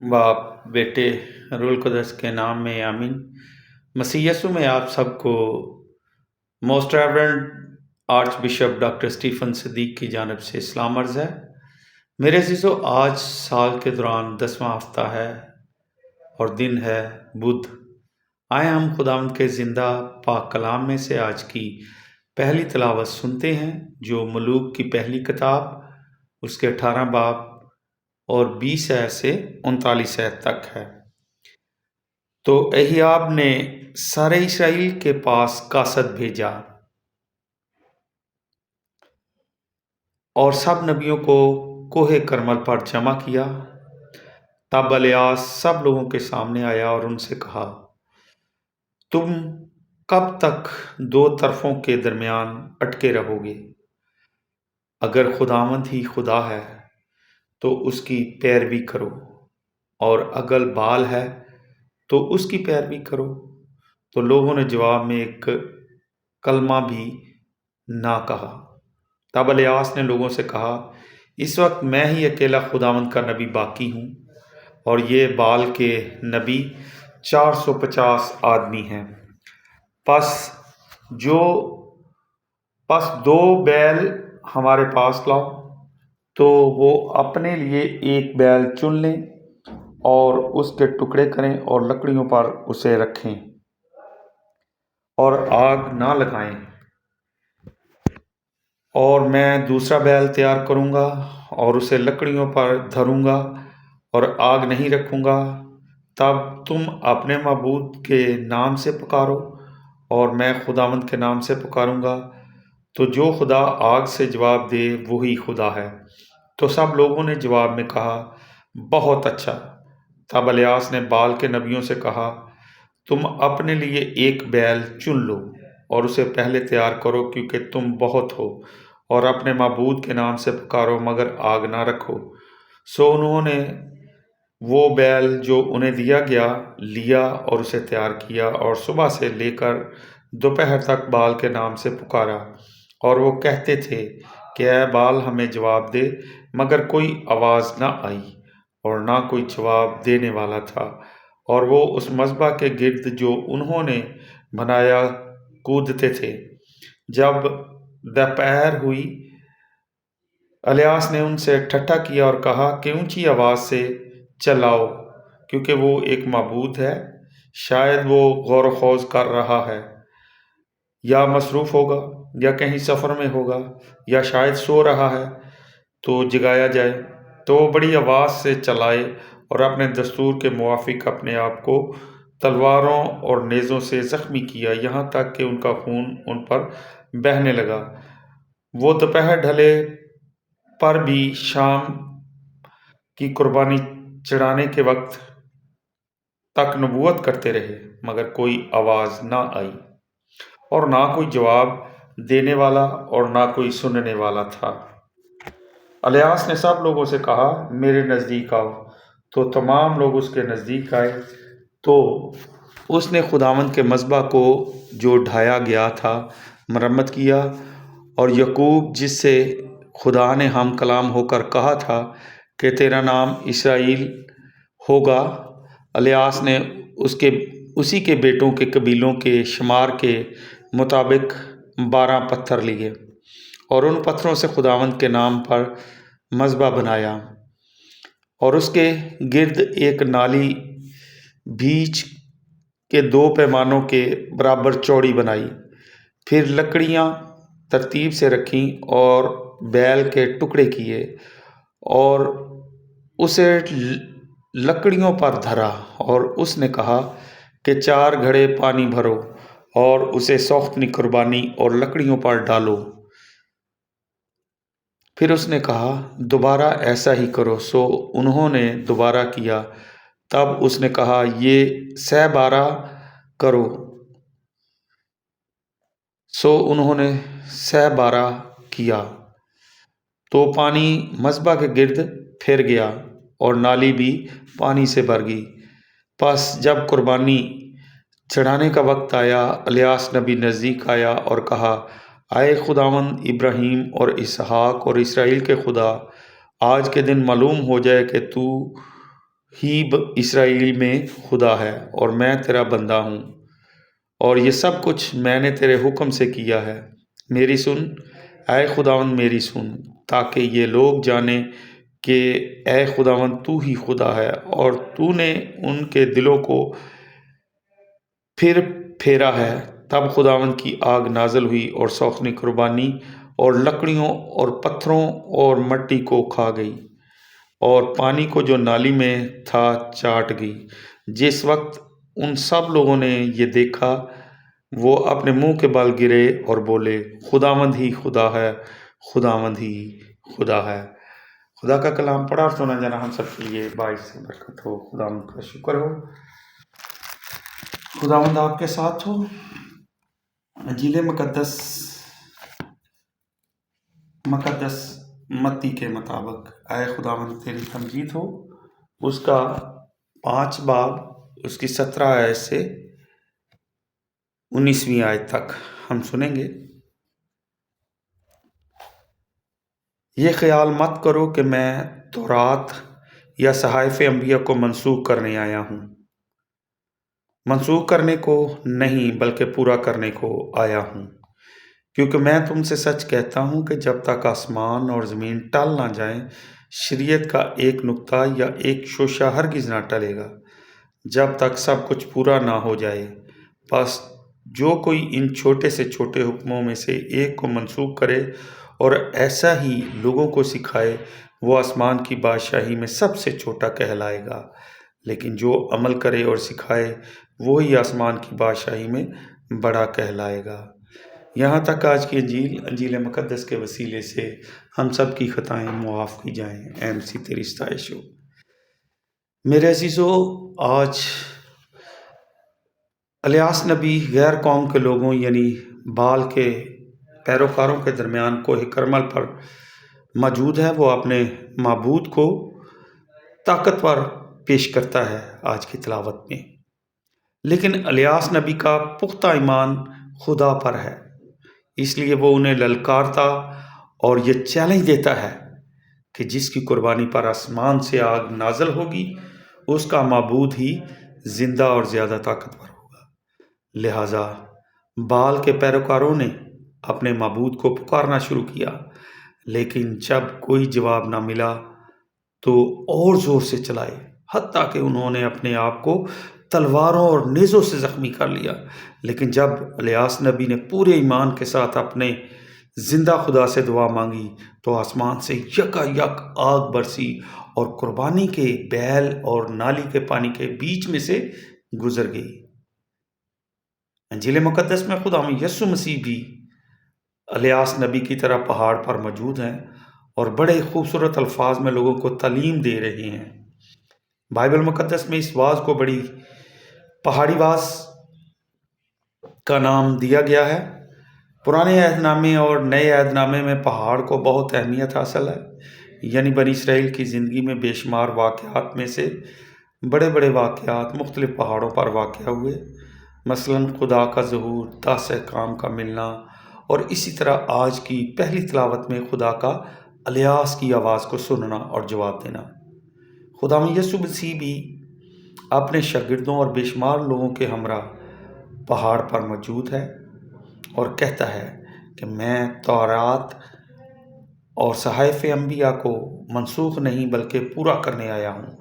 बाप बेटे रूल कुदस के नाम में आमीन। मसीह यीशु में आप सबको most reverend archbishop doctor Stephen Siddique की जानब से इस्लाम अर्ज़ है। मेरे अज़ीज़ों, आज साल के दौरान 10वां हफ्ता है और दिन है बुध। आए हम खुदावंद के ज़िंदा पाक कलाम में से आज की पहली तिलावत सुनते हैं, जो मलूक की पहली किताब उसके 18 बाब और 20 आयत से 39 आयत तक है। तो एहियाब ने सारे इस्राएल के पास कासद भेजा और सब नबियों को कोहे करमल पर जमा किया। तब एलियास सब लोगों के सामने आया और उनसे कहा, तुम कब तक दो तरफों के दरमियान अटके रहोगे? अगर खुदावंद ही खुदा है तो उसकी पैरवी करो, और अगर बाल है तो उसकी पैरवी करो। तो लोगों ने जवाब में एक कलमा भी ना कहा। तब एलियास ने लोगों से कहा, इस वक्त मैं ही अकेला खुदावंद का नबी बाकी हूँ, और ये बाल के नबी 450 आदमी हैं। पस दो बैल हमारे पास लाओ। तो वो अपने लिए एक बैल चुन लें और उसके टुकड़े करें और लकड़ियों पर उसे रखें और आग ना लगाएं। और मैं दूसरा बैल तैयार करूंगा और उसे लकड़ियों पर धरूंगा और आग नहीं रखूंगा। तब तुम अपने माबूद के नाम से पुकारो और मैं खुदावंद के नाम से पुकारूंगा। तो जो खुदा आग से जवाब दे वही खुदा है। तो सब लोगों ने जवाब में कहा, बहुत अच्छा। तब एलियास ने बाल के नबियों से कहा, तुम अपने लिए एक बैल चुन लो और उसे पहले तैयार करो, क्योंकि तुम बहुत हो, और अपने माबूद के नाम से पुकारो मगर आग ना रखो। सो उन्होंने वो बैल जो उन्हें दिया गया लिया और उसे तैयार किया, और सुबह से लेकर दोपहर तक बाल के नाम से पुकारा। और वो कहते थे कि ऐ बाल हमें जवाब दे, मगर कोई आवाज़ ना आई और ना कोई जवाब देने वाला था। और वो उस मज़बा के गिर्द जो उन्होंने बनाया कूदते थे। जब दोपहर हुई, एलियास ने उनसे ठट्ठा किया और कहा कि ऊंची आवाज़ से चिल्लाओ, क्योंकि वो एक माबूद है। शायद वो गौर खौज कर रहा है, या मसरूफ़ होगा, या कहीं सफ़र में होगा, या शायद सो रहा है तो जगाया जाए। तो वो बड़ी आवाज़ से चिल्लाए और अपने दस्तूर के मुआफिक अपने आप को तलवारों और नेज़ों से ज़ख्मी किया, यहाँ तक कि उनका खून उन पर बहने लगा। वो दोपहर ढले पर भी शाम की कुर्बानी चढ़ाने के वक्त तक नबूवत करते रहे, मगर कोई आवाज़ ना आई और ना कोई जवाब देने वाला और ना कोई सुनने वाला था। एलियास ने सब लोगों से कहा, मेरे नज़दीक आओ। तो तमाम लोग उसके नज़दीक आए। तो उसने खुदावंद के मज़बा को जो ढाया गया था मरम्मत किया, और यकूब जिससे खुदा ने हम कलाम होकर कहा था कि तेरा नाम इसराइल होगा, एलियास ने उसी के बेटों के कबीलों के शुमार के मुताबिक 12 पत्थर लिए और उन पत्थरों से खुदावंद के नाम पर मज़बा बनाया, और उसके गिर्द एक नाली बीच के 2 पैमानों के बराबर चौड़ी बनाई। फिर लकड़ियाँ तरतीब से रखीं और बैल के टुकड़े किए और उसे लकड़ियों पर धरा। और उसने कहा कि 4 घड़े पानी भरो और उसे सौख्तनी कुर्बानी और लकड़ियों पर डालो। फिर उसने कहा, दोबारा ऐसा ही करो। सो उन्होंने दोबारा किया। तब उसने कहा, ये 12 करो। सो उन्होंने 12 किया। तो पानी मज़बा के गिर्द फिर गया और नाली भी पानी से भर गई। बस जब कुर्बानी चढ़ाने का वक्त आया, एलियास नबी नज़दीक आया और कहा, आए खुदावंद इब्राहीम और इसहाक और इसराइल के खुदा, आज के दिन मालूम हो जाए कि तू ہی اسرائیل میں خدا ہے اور میں تیرا بندہ ہوں، اور یہ سب کچھ میں نے تیرے حکم سے کیا ہے۔ میری سن، اے خداوند میری سن، تاکہ یہ لوگ جانیں کہ اے خداوند تو ہی خدا ہے، اور تو نے ان کے دلوں کو پھر پھیرا ہے۔ تب خداوند کی آگ نازل ہوئی اور سوکھنی قربانی اور لکڑیوں اور پتھروں اور مٹی کو کھا گئی، اور پانی کو جو نالی میں تھا چاٹ گئی۔ جس وقت ان سب لوگوں نے یہ دیکھا، وہ اپنے منہ کے بل گرے اور بولے، خداوند ہی خدا ہے، خداوند ہی خدا ہے۔ خدا کا کلام پڑھا اور سنا جانا ہم سب کے لیے باعث برکت ہو۔ خداوند کا شکر ہو۔ خداوند آپ کے ساتھ ہو۔ انجیل مقدس متی کے مطابق، اے خداوند تیری تمجید ہو، اس کا 5 باب اس کی 17 آیت سے 19ویں آیت تک ہم سنیں گے۔ یہ خیال مت کرو کہ میں تورات یا صحائف انبیاء کو منسوخ کرنے آیا ہوں۔ منسوخ کرنے کو نہیں بلکہ پورا کرنے کو آیا ہوں، کیونکہ میں تم سے سچ کہتا ہوں کہ جب تک آسمان اور زمین ٹل نہ جائیں، شریعت کا ایک نقطہ یا ایک شوشہ ہرگز نہ ٹلے گا، جب تک سب کچھ پورا نہ ہو جائے۔ بس جو کوئی ان چھوٹے سے چھوٹے حکموں میں سے ایک کو منسوخ کرے اور ایسا ہی لوگوں کو سکھائے، وہ آسمان کی بادشاہی میں سب سے چھوٹا کہلائے گا، لیکن جو عمل کرے اور سکھائے وہی آسمان کی بادشاہی میں بڑا کہلائے گا۔ یہاں تک آج کی انجیل مقدس کے وسیلے سے ہم سب کی خطائیں معاف کی جائیں۔ اے مسیح تیری ستائش ہو۔ میرے عزیزو، آج الیاس نبی غیر قوم کے لوگوں یعنی بال کے پیروکاروں کے درمیان کوہ کرمل پر موجود ہے۔ وہ اپنے معبود کو طاقتور پیش کرتا ہے آج کی تلاوت میں، لیکن الیاس نبی کا پختہ ایمان خدا پر ہے، اس لیے وہ انہیں للکارتا اور یہ چیلنج دیتا ہے کہ جس کی قربانی پر آسمان سے آگ نازل ہوگی، اس کا معبود ہی زندہ اور زیادہ طاقتور ہوگا۔ لہٰذا بال کے پیروکاروں نے اپنے معبود کو پکارنا شروع کیا، لیکن جب کوئی جواب نہ ملا تو اور زور سے چلائے، حتیٰ کہ انہوں نے اپنے آپ کو تلواروں اور نیزوں سے زخمی کر لیا۔ لیکن جب الیاس نبی نے پورے ایمان کے ساتھ اپنے زندہ خدا سے دعا مانگی تو آسمان سے یکا یک آگ برسی اور قربانی کے بیل اور نالی کے پانی کے بیچ میں سے گزر گئی۔ انجیل مقدس میں خدا یسوع مسیح بھی الیاس نبی کی طرح پہاڑ پر موجود ہیں اور بڑے خوبصورت الفاظ میں لوگوں کو تعلیم دے رہے ہیں۔ بائبل مقدس میں اس واز کو بڑی پہاڑی واز کا نام دیا گیا ہے۔ پرانے عہد نامے اور نئے عہد نامے میں پہاڑ کو بہت اہمیت حاصل ہے، یعنی بنی اسرائیل کی زندگی میں بے شمار واقعات میں سے بڑے بڑے واقعات مختلف پہاڑوں پر واقع ہوئے، مثلاً خدا کا ظہور، 10 احکام کا ملنا، اور اسی طرح آج کی پہلی تلاوت میں خدا کا الیاس کی آواز کو سننا اور جواب دینا۔ خدا یسوع مسیح بھی اپنے شاگردوں اور بے شمار لوگوں کے ہمراہ پہاڑ پر موجود ہے اور کہتا ہے کہ میں تورات اور صحائف انبیاء کو منسوخ نہیں بلکہ پورا کرنے آیا ہوں۔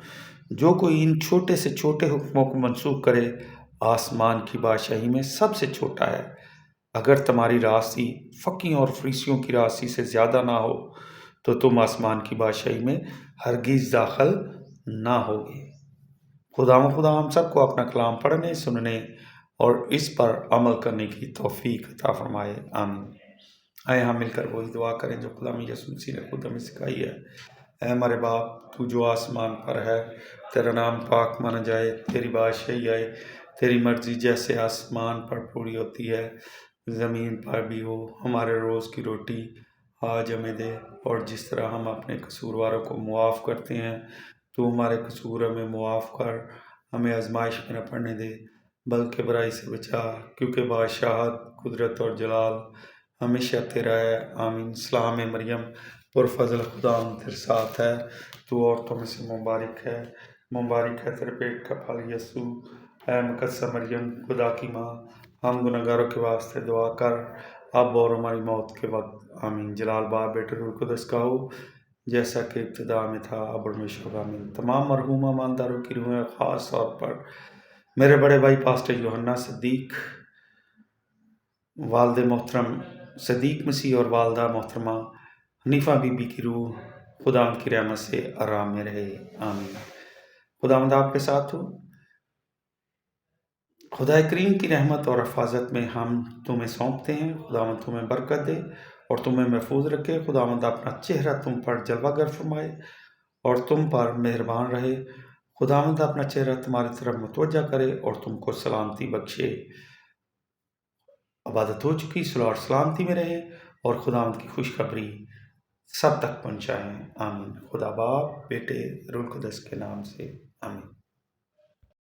جو کوئی ان چھوٹے سے چھوٹے حکموں کو منسوخ کرے، آسمان کی بادشاہی میں سب سے چھوٹا ہے۔ اگر تمہاری راستی فقیوں اور فریسیوں کی راستی سے زیادہ نہ ہو تو تم آسمان کی بادشاہی میں ہرگز داخل نہ ہوگے۔ خدا ہم سب کو اپنا کلام پڑھنے، سننے اور اس پر عمل کرنے کی توفیق عطا فرمائے، آمین۔ آئے ہم مل کر وہی دعا کریں جو خدا یسوع مسیح نے خود ہمیں سکھائی ہے۔ اے ہمارے باپ، تو جو آسمان پر ہے، تیرا نام پاک مانا جائے، تیری بادشاہی آئے، تیری مرضی جیسے آسمان پر پوری ہوتی ہے زمین پر بھی ہو۔ ہمارے روز کی روٹی آج ہمیں دے، اور جس طرح ہم اپنے قصورواروں کو معاف کرتے ہیں، تو ہمارے قصور ہمیں معاف کر، ہمیں آزمائش میں نہ پڑنے دے بلکہ برائی سے بچا، کیونکہ بادشاہت، قدرت اور جلال ہمیشہ تیرا ہے، آمین۔ سلام مریم، پرفضل خدا تیرے ساتھ ہے، تو عورتوں میں سے مبارک ہے، मुबारक है तेरे पेट का फल यसू। ऐ मुकद्दस मरियम खुदा की माँ, हम गुनहगारों के वास्ते दुआ कर अब और हमारी मौत के वक्त। आमीन। जलाल बाप बेटे रूह कुदस का हो, जैसा कि इब्तिदा में था अब और हमेशा होगा। आमीन। तमाम मरहूमा ईमानदारों की रूहें, ख़ास तौर पर मेरे बड़े भाई पास्टर यूहन्ना सिद्दीक, वालदे मोहतरम सदीक मसीह और वालदा मोहतरमा हनीफा बीबी की रूह खुदावंद की रहमत से आराम में रहे। आमीन। खुदावंद आपके साथ हो। खुदा करीम की रहमत और हिफाजत में हम तुम्हें सौंपते हैं। खुदावंद तुम्हें बरकत दे और तुम्हें महफूज रखे। खुदावंद अपना चेहरा तुम पर जलवागर फरमाए और तुम पर मेहरबान रहे। खुदावंद अपना चेहरा तुम्हारी तरफ मुतवज्जा करे और तुमको सलामती बख्शे। इबादत हो चुकी, सुलह और सलामती में रहे और खुदावंद की खुशखबरी सब तक पहुँचाएँ। आमीन। खुदा बाप, बेटे, रूह कुदस के नाम से आमीन।